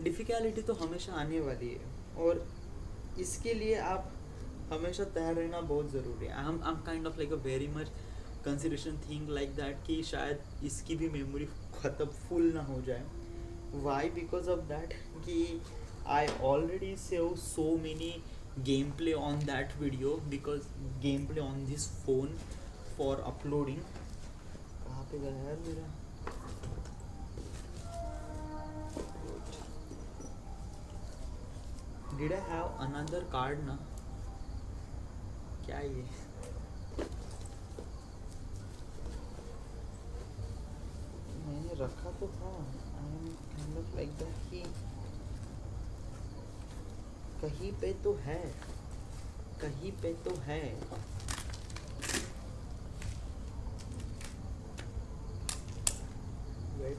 Difficulty तो हमेशा आने वाली है, और इसके लिए आप हमेशा तैयार रहना बहुत ज़रूरी है। I am kind of like a very much consideration thing like that कि शायद इसकी भी मेमोरी ख़त्म फुल ना हो जाए। वाई? बिकॉज ऑफ दैट कि I already save so many game play on that video, because game play on this phone for uploading. कहाँ पे गया यार मेरा? Did I have another card ना? क्या ये? मैंने रखा तो था। I am kind of like that कि कहीं पे तो है, कहीं पे तो है। Wait,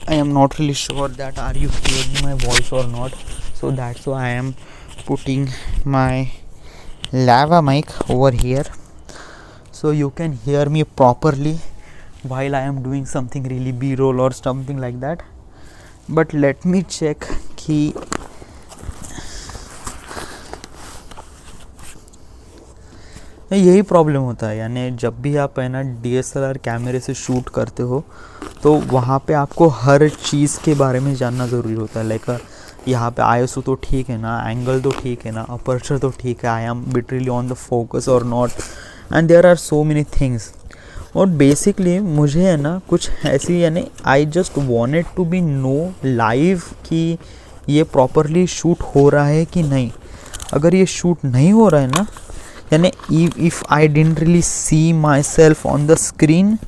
I am not really sure that are you hearing my voice or not, so that's why I am putting my lava mic over here so you can hear me properly while I am doing something really b-roll or something like that. But let me check कि यही problem होता है, यानी जब भी आप है ना DSLR कैमरे से शूट करते हो तो वहाँ पे आपको हर चीज़ के बारे में जानना ज़रूरी होता है। लाइक यहाँ पे ISO तो ठीक है ना, एंगल तो ठीक है ना, अपर्चर तो ठीक है, I am literally on the focus और not, and there are so many things. और बेसिकली मुझे है ना कुछ ऐसी, यानी I just wanted to be no live कि ये प्रॉपरली शूट हो रहा है कि नहीं। अगर ये शूट नहीं हो रहा है ना, यानी if I didn't really see myself on the screen,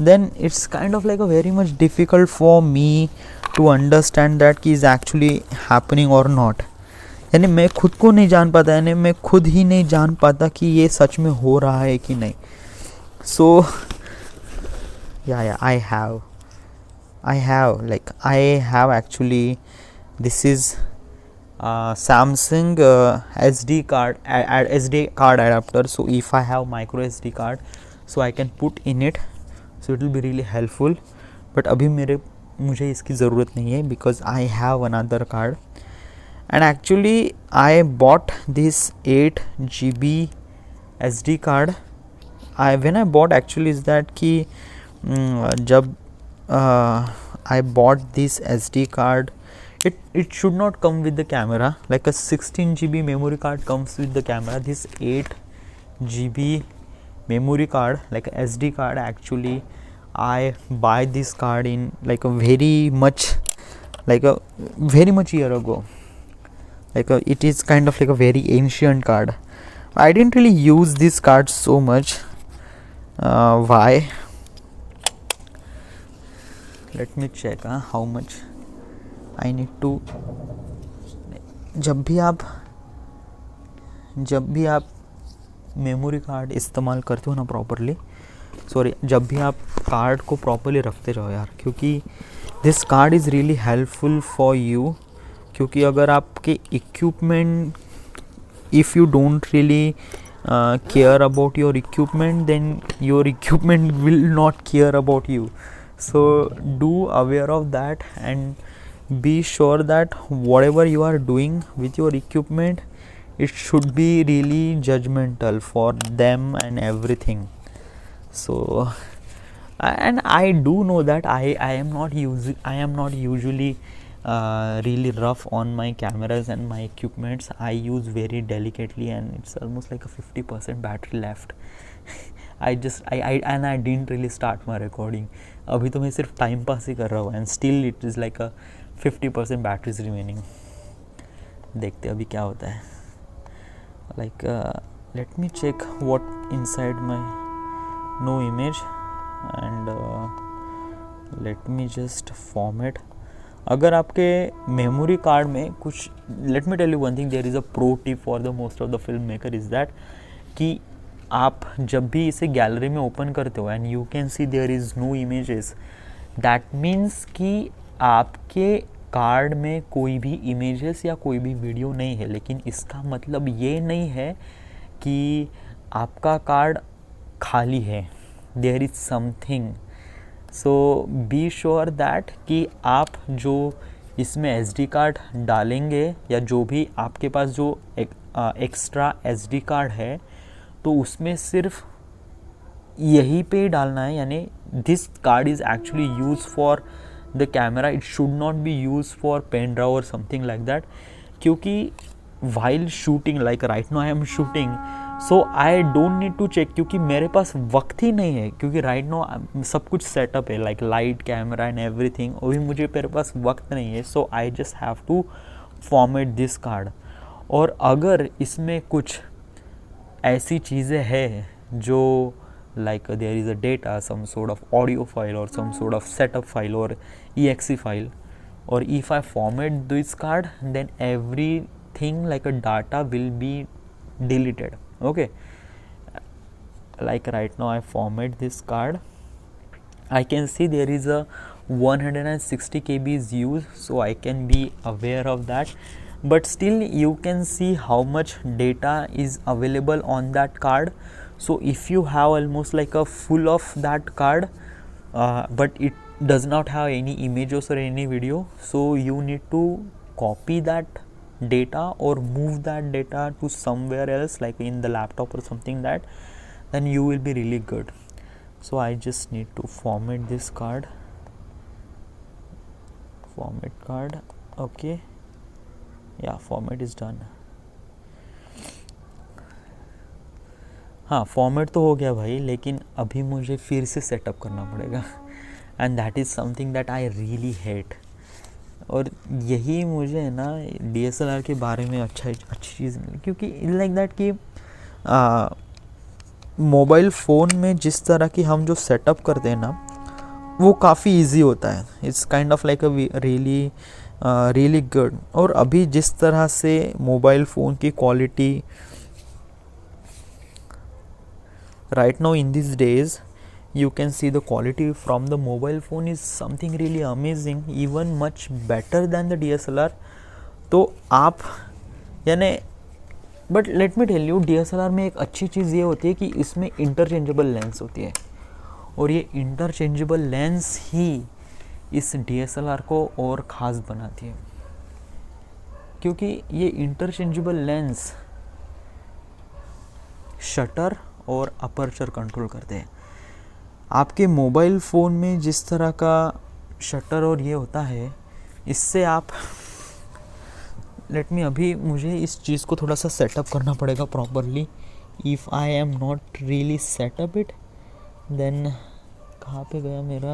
then it's kind of like a very much difficult for me to understand that कि is actually happening or not। यानी मैं खुद को नहीं जान पाता, यानी मैं खुद ही नहीं जान पाता कि ये सच में हो रहा है कि नहीं। So yeah, I have actually, this is Samsung SD card SD card adapter. So if I have micro SD card, so I can put in it, so it will be really helpful. But अभी मुझे इसकी ज़रूरत नहीं है because I have another card, and actually I bought this 8 GB SD card. When I bought actually is that कि जब I bought this SD card, it should not come with the camera. Like a 16 GB memory card comes with the camera. This 8 GB memory card, like a SD card, actually I buy this card in like a very much year ago. It is kind of like a very ancient card. I didn't really use this card so much. Why? Let me check how much I need to। जब भी आप memory card इस्तेमाल करते हो ना properly, जब भी आप कार्ड को प्रॉपरली रखते रहो यार, क्योंकि this card is really helpful for you. क्योंकि अगर आपके equipment, if you don't really care about your equipment, then your equipment will not care about you. So do aware of that, and be sure that whatever you are doing with your equipment, it should be really judgmental for them and everything. So and I do know that I am not usually really rough on my cameras and my equipments. I use very delicately, and it's almost like a 50% battery left. I didn't really start my recording. अभी तो मैं सिर्फ time pass ही कर रहा हूँ, and still it is like a 50% batteries remaining. देखते अभी क्या होता है। Like let me check what inside my no image, and let me just format. अगर आपके मेमोरी कार्ड में कुछ, let me tell you one thing, there is a pro tip for the most of the film maker is that कि आप जब भी इसे gallery में ओपन करते हो and you can see there is no images, that means कि आपके कार्ड में कोई भी इमेजेस या कोई भी वीडियो नहीं है। लेकिन इसका मतलब ये नहीं है कि आपका कार्ड खाली है। There is something. So be sure that कि आप जो इसमें SD कार्ड डालेंगे या जो भी आपके पास जो एक्स्ट्रा SD कार्ड है तो उसमें सिर्फ यहीं पे ही डालना है. यानी this card is actually use for the camera, it should not be use for pen drive और समथिंग लाइक दैट. क्योंकि while shooting, like right now I am shooting, so I don't need to check, क्योंकि मेरे पास वक्त ही नहीं है. क्योंकि right now सब कुछ सेटअप है, like light, camera and everything, अभी मुझे मेरे पास वक्त नहीं है. So I just have to format this card. और अगर इसमें कुछ ऐसी चीज़ें हैं जो like there is a data, some sort of audio file or some sort of setup file or exe file, or if I format this card then everything like a data will be deleted. Okay, like right now I format this card, I can see there is a 160 KB is used, so I can be aware of that. But still you can see how much data is available on that card. So if you have almost like a full of that card, but it does not have any images or any video, so you need to copy that data or move that data to somewhere else, like in the laptop or something, that then you will be really good. So I just need to format this card, format card. Okay, yeah, format is done. हाँ, format तो हो गया भाई, लेकिन अभी मुझे फिर से सेटअप करना पड़ेगा. And that is something that I really hate. और यही मुझे ना DSLR के बारे में अच्छी चीज़ मिली, क्योंकि लाइक दैट कि मोबाइल फ़ोन में जिस तरह की हम जो सेटअप करते हैं ना वो काफ़ी इजी होता है. It's kind of like a really good. और अभी जिस तरह से मोबाइल फ़ोन की quality right now in these days, you can see the quality from the mobile phone is something really amazing, even much better than the DSLR. तो आप यानी but let me tell you, DSLR में एक अच्छी चीज़ ये होती है कि इसमें इंटरचेंजेबल लेंस होती है, और ये इंटरचेंजेबल लेंस ही इस DSLR को और ख़ास बनाती है. क्योंकि ये इंटरचेंजेबल लेंस शटर और अपर्चर कंट्रोल करते हैं. आपके मोबाइल फ़ोन में जिस तरह का शटर और ये होता है, इससे आप अभी मुझे इस चीज़ को थोड़ा सा सेटअप करना पड़ेगा properly. If I am not really set up it, then कहाँ पे गया मेरा,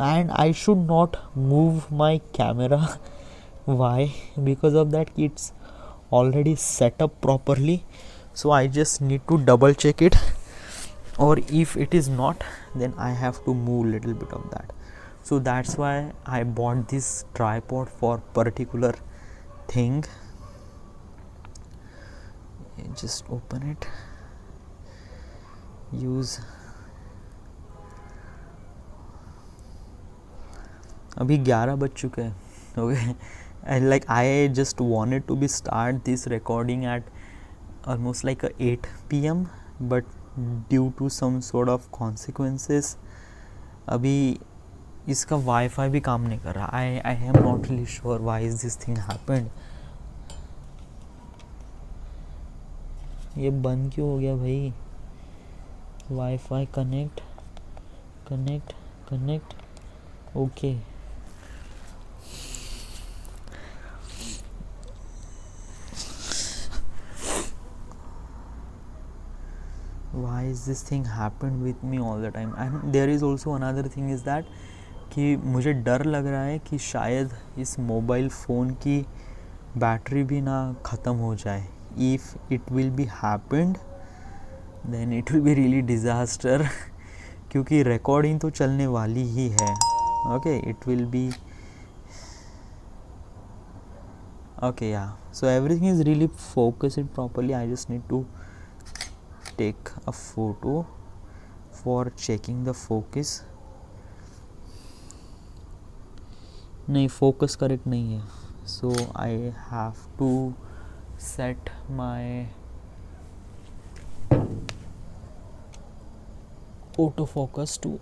and I should not move my camera. Why? Because of that कि it's already set up properly. So I just need to double check it, or if it is not, then I have to move little bit of that. So that's why I bought this tripod for particular thing. Just open it, use. अभी 11 बज चुके हैं. Okay, and like I just wanted to be start this recording at almost like a 8 PM, but due to some sort of consequences अभी इसका wifi भी काम नहीं कर रहा. I am not really sure why is this thing happened. ये बंद क्यों हो गया भाई? Wifi connect okay. Why is this thing happened with me all the time? And there is also another thing is that कि मुझे डर लग रहा है कि शायद इस मोबाइल फ़ोन की बैटरी भी ना ख़त्म हो जाए. If it will be happened, then it will be really disaster. क्योंकि रिकॉर्डिंग तो चलने वाली ही है. Okay, it will be okay, yeah. So everything is really focused properly. I just need to take a photo for checking the focus. नहीं, focus correct नहीं है. So I have to set my auto focus to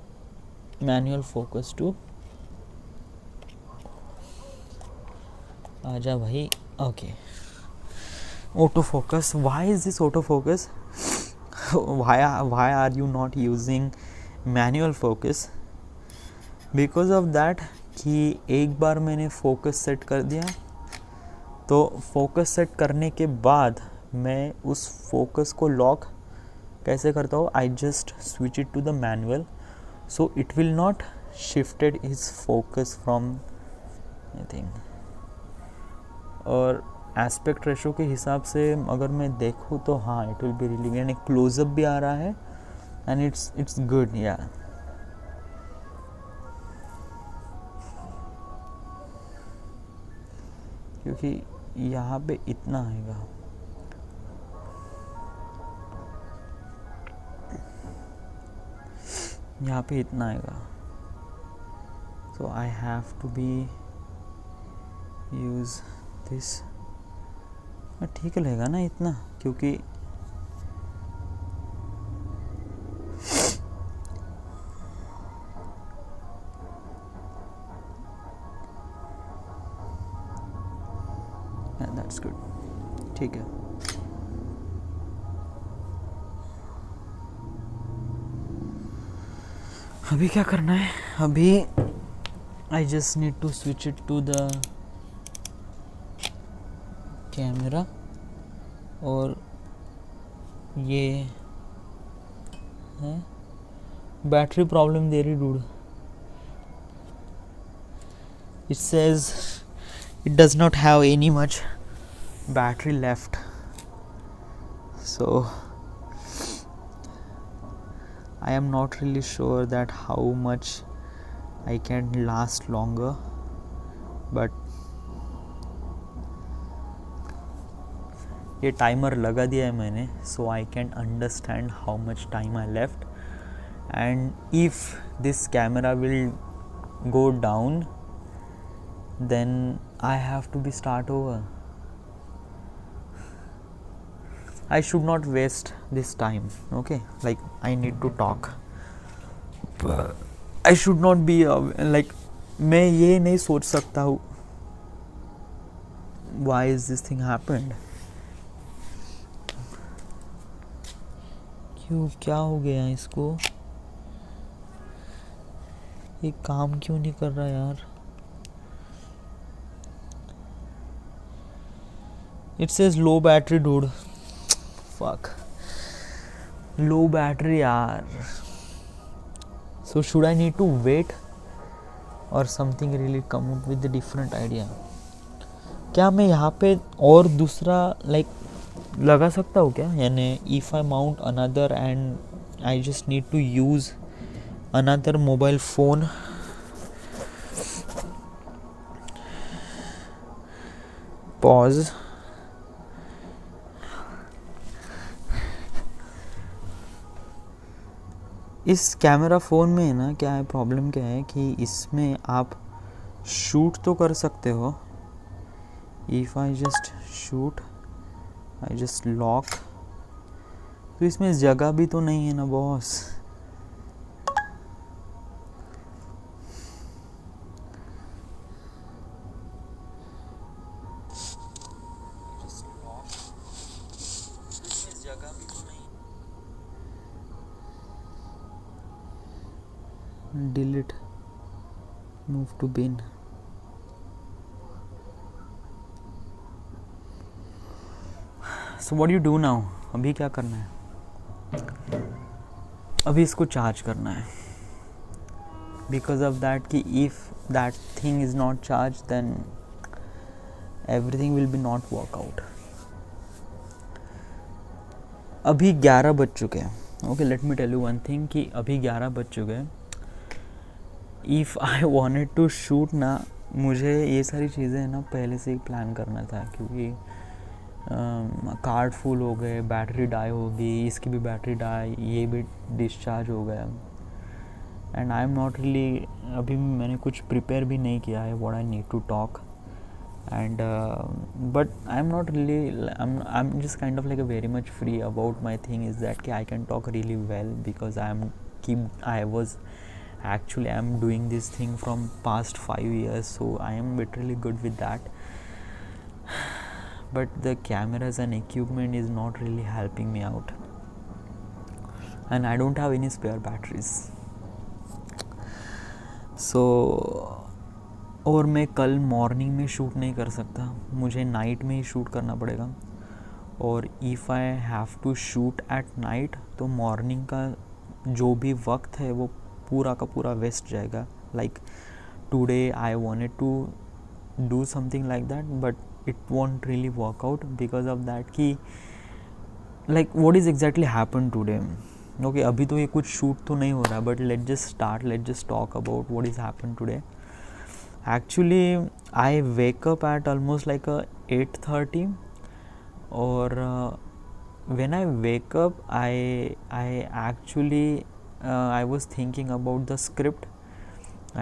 manual focus to आजा भाई. Okay, auto focus. Why is this auto focus? why are you not using manual focus? Because of that कि एक बार मैंने focus set कर दिया, तो focus set करने के बाद मैं उस फोकस को लॉक कैसे करता हूँ? I just switch it to the manual, so it will not shifted his focus from anything. और एस्पेक्ट रेशो के हिसाब से अगर मैं देखूँ तो हाँ, इट विल बी रियली, यानी क्लोजअप भी आ रहा है एंड इट्स गुड. या क्योंकि यहाँ पे इतना आएगा, यहाँ पे इतना आएगा, so I have to be use this. ठीक लगेगा ना इतना, क्योंकि that's good. ठीक है. अभी क्या करना है? अभी I just need to switch it to the camera. और ये है बैटरी प्रॉब्लम दे रही dude. It says it does not have any much battery left, so I am not really sure that how much I can last longer, but ये timer लगा दिया है मैंने, so I can understand how much time I left, and if this camera will go down, then I have to be start over. I should not waste this time. Okay, like I need to talk. I should not be like मैं ये नहीं सोच सकता हूँ why is this thing happened. क्यों, क्या हो गया इसको? ये काम क्यों नहीं कर रहा यार? It says low battery dude. Fuck. Low battery यार. So should I need to wait or something really come up with a different idea? क्या मैं यहाँ पे और दूसरा like लगा सकता हूँ क्या? यानी if I mount another and I just need to use another mobile phone, pause. इस कैमरा फ़ोन में है ना, क्या है प्रॉब्लम, क्या है कि इसमें आप शूट तो कर सकते हो. If I just shoot, I just lock, तो इसमें जगह भी तो नहीं है ना boss. Delete, move to bin. So what do you do now? अभी क्या करना है? अभी इसको चार्ज करना है. Because of that कि if that thing is not charged, then everything will be not work out. अभी 11 बज चुके हैं. Okay, let me tell you one thing कि अभी 11 बज चुके हैं. If I wanted to shoot ना, मुझे ये सारी चीज़ें ना पहले से ही प्लान करना था, क्योंकि कार्ड फुल हो गए, बैटरी डाई हो गई, इसकी भी बैटरी डाई, ये भी डिस्चार्ज हो गया. And I am not really, अभी मैंने कुछ प्रिपेयर भी नहीं किया है what I need to talk. And but I am not really, I am just kind of like a very much free about my thing is that कि I can talk really well because I am I'm doing this thing from past 5 years, so I am literally good with that. But the cameras and equipment is not really helping me out, and I don't have any spare batteries. So और मैं कल morning में shoot नहीं कर सकता, मुझे night में ही shoot करना पड़ेगा. और if I have to shoot at night तो मॉर्निंग का जो भी वक्त है वो पूरा का पूरा वेस्ट जाएगा. Like today I wanted to do something like that, but it won't really work out because of that कि like what is exactly happen today. Okay, अभी तो ये कुछ शूट तो नहीं हो रहा, but let just talk about what is happen today. Actually, I wake up at almost like 8:30, or when I wake up, I actually I was thinking about the script,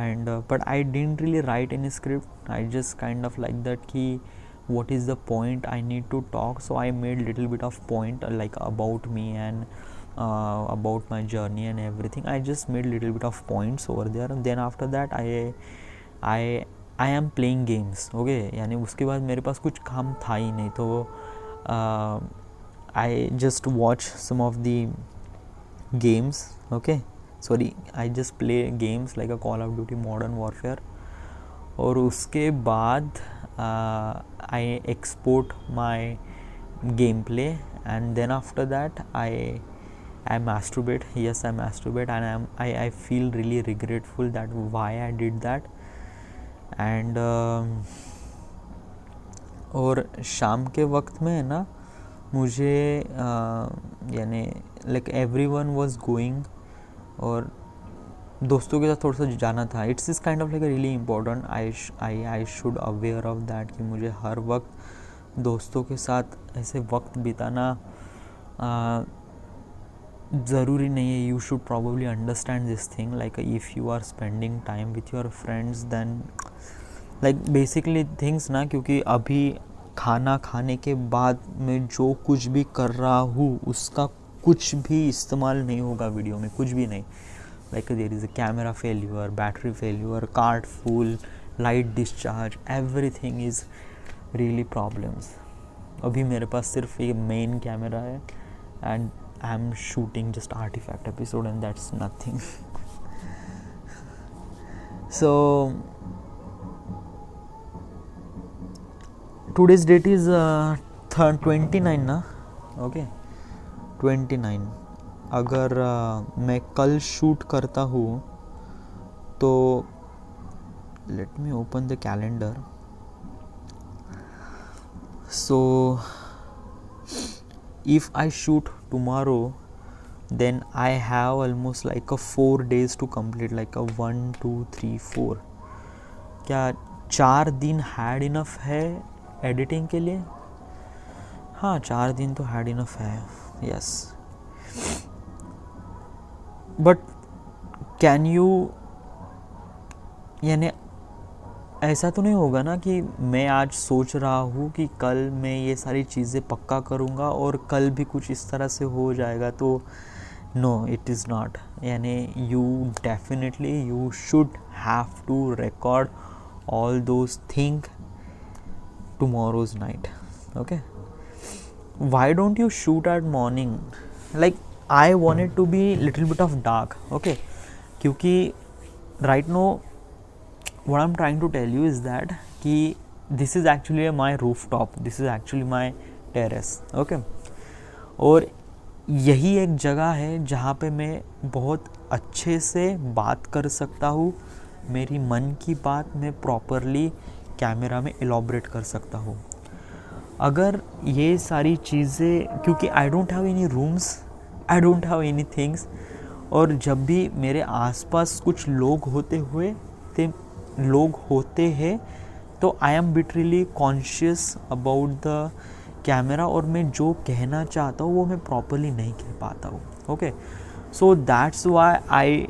and but I didn't really write any script. I just kind of like that key. What is the point I need to talk? So I made little bit of point like about me and about my journey and everything. I just made little bit of points over there, and then after that I am playing games. Okay, यानी उसके बाद मेरे पास कुछ काम था ही नहीं, तो I just watch some of the games. Okay, sorry, I just play games like a call of duty modern warfare. और उसके बाद I export my game play, and then after that I masturbate. Yes, I masturbate, and I feel really regretful that why I did that. And और शाम के वक्त में है ना, मुझे यानी लाइक एवरीवन वाज गोइंग, और दोस्तों के साथ थोड़ा सा जाना था. It's is kind of like really important. I should aware of that कि मुझे हर वक्त दोस्तों के साथ ऐसे वक्त बिताना ज़रूरी नहीं है. You should probably understand this thing. Like if you are spending time with your friends, then like basically things ना, क्योंकि अभी खाना खाने के बाद मैं जो कुछ भी कर रहा हूँ उसका कुछ भी इस्तेमाल नहीं होगा वीडियो में, कुछ भी नहीं. Like there is a camera failure, battery failure, card full, light discharge, everything is really problems. अभी मेरे पास सिर्फ ये मेन कैमरा है, and I am shooting just artifact episode, and that's nothing. So today's date is 29 ना. Okay, 29. अगर मैं कल शूट करता हूँ तो let me open the calendar. So if I shoot tomorrow, then I have almost like a 4 days to complete, like a 1 2 3 4. क्या 4 दिन had enough है एडिटिंग के लिए? हाँ, 4 दिन तो हैड इनफ है. यस, बट कैन यू, यानी ऐसा तो नहीं होगा ना कि मैं आज सोच रहा हूँ कि कल मैं ये सारी चीज़ें पक्का करूँगा और कल भी कुछ इस तरह से हो जाएगा, तो नो, इट इज़ नॉट. यानी you definitely you should have to record all those thing tomorrow's night. Okay, why don't you shoot at morning? Like I want it to be little bit of dark. Okay, क्योंकि right now what I'm trying to tell you is that कि this is actually my rooftop, this is actually my terrace. Okay, और यही एक जगह है जहाँ पे मैं बहुत अच्छे से बात कर सकता हूँ. मेरी मन की बात मैं प्रॉपरली कैमरा में एलॉबरेट कर सकता हूँ. अगर ये सारी चीज़ें, क्योंकि I don't have any rooms, I don't have any things, और जब भी मेरे आसपास कुछ लोग होते हैं तो आई am literally conscious about the camera, और मैं जो कहना चाहता हूँ वो मैं प्रॉपरली नहीं कह पाता हूँ. Okay, so that's why I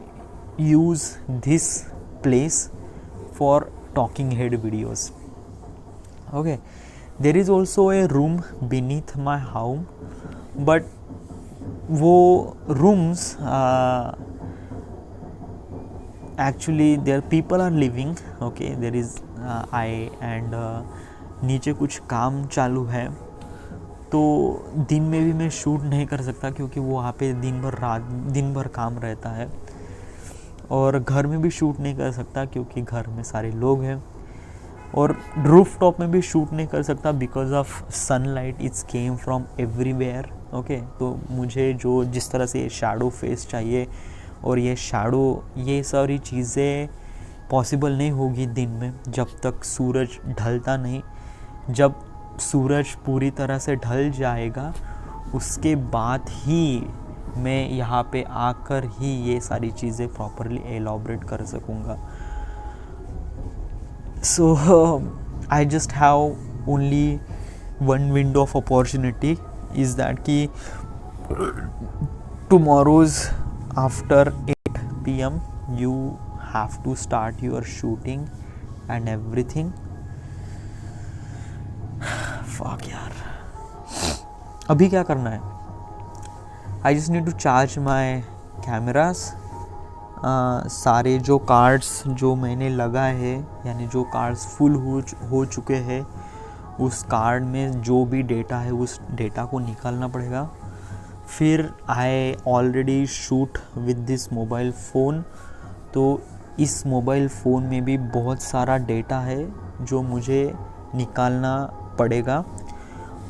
use this place for talking head videos. Okay, there is also a room beneath my home, but वो rooms actually there people are living, okay, there is I and नीचे कुछ काम चालू है, तो दिन में भी मैं शूट नहीं कर सकता क्योंकि वो वहाँ पे दिन भर काम रहता है, और घर में भी शूट नहीं कर सकता क्योंकि घर में सारे लोग हैं, और रूफ टॉप में भी शूट नहीं कर सकता because of sunlight it's came from everywhere, okay. तो मुझे जो जिस तरह से शैडो फेस चाहिए, और ये सारी चीज़ें पॉसिबल नहीं होगी दिन में जब तक सूरज ढलता नहीं। जब सूरज पूरी तरह से ढल जाएगा उसके बाद ही मैं यहाँ पे आकर ही ये सारी चीज़ें प्रॉपरली एलॉबरेट कर सकूँगा। So I just have only one window of opportunity, is that कि tomorrow's after 8 p.m. you have to start your shooting and everything. Fuck यार, अभी क्या करना है? I just need to charge my cameras. सारे जो कार्ड्स जो मैंने लगाए हैं, यानी जो कार्ड्स फुल हो चुके हैं, उस कार्ड में जो भी डेटा है उस डेटा को निकालना पड़ेगा। फिर I already shoot with this mobile phone, तो इस मोबाइल फ़ोन में भी बहुत सारा डेटा है जो मुझे निकालना पड़ेगा,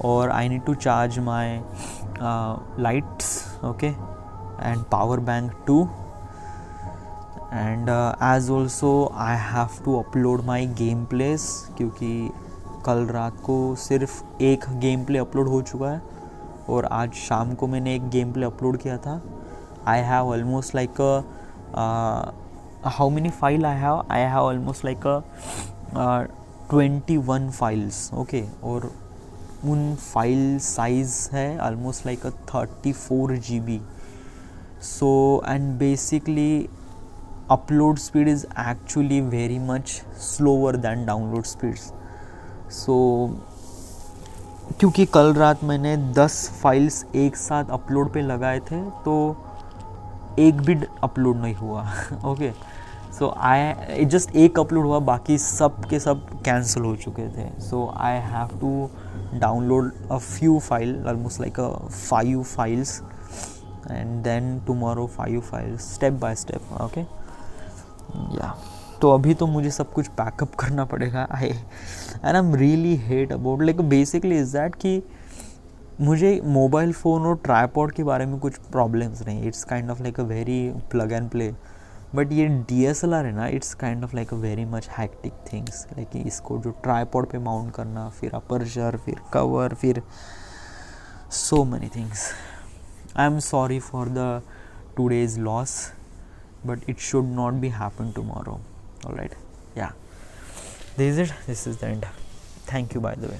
और I need to charge my lights, okay, and power bank too, and as also I have to upload my game place, क्योंकि कल रात को सिर्फ एक गेम प्ले अपलोड हो चुका है और आज शाम को मैंने एक गेम प्ले अपलोड किया था। I have almost like how many file I have almost like 21 files, okay, और उन फाइल साइज़ है almost like 34 GB। So and basically upload speed is actually very much slower than download speeds. So क्योंकि कल रात मैंने 10 files एक साथ upload पे लगाए थे, तो एक भी अपलोड नहीं हुआ, ओके। सो जस्ट एक अपलोड हुआ, बाकी सब के सब कैंसिल हो चुके थे। So I have to download a few file, almost like 5 files, and then tomorrow 5 files step by step, okay, yeah. तो अभी तो मुझे सब कुछ बैकअप करना पड़ेगा। And I am really hate about, like basically is that कि मुझे मोबाइल फ़ोन और ट्राइपॉड के बारे में कुछ प्रॉब्लम्स नहीं, it's kind of like a very plug and play. But ये DSLR है ना, it's kind of like a very much hectic things, like इसको जो ट्राइपॉड पे माउंट करना, फिर अपर्चर, फिर कवर, फिर so many things. I am sorry for the today's loss, but it should not be happen tomorrow. All right, yeah, this is it, this is the end. Thank you, by the way.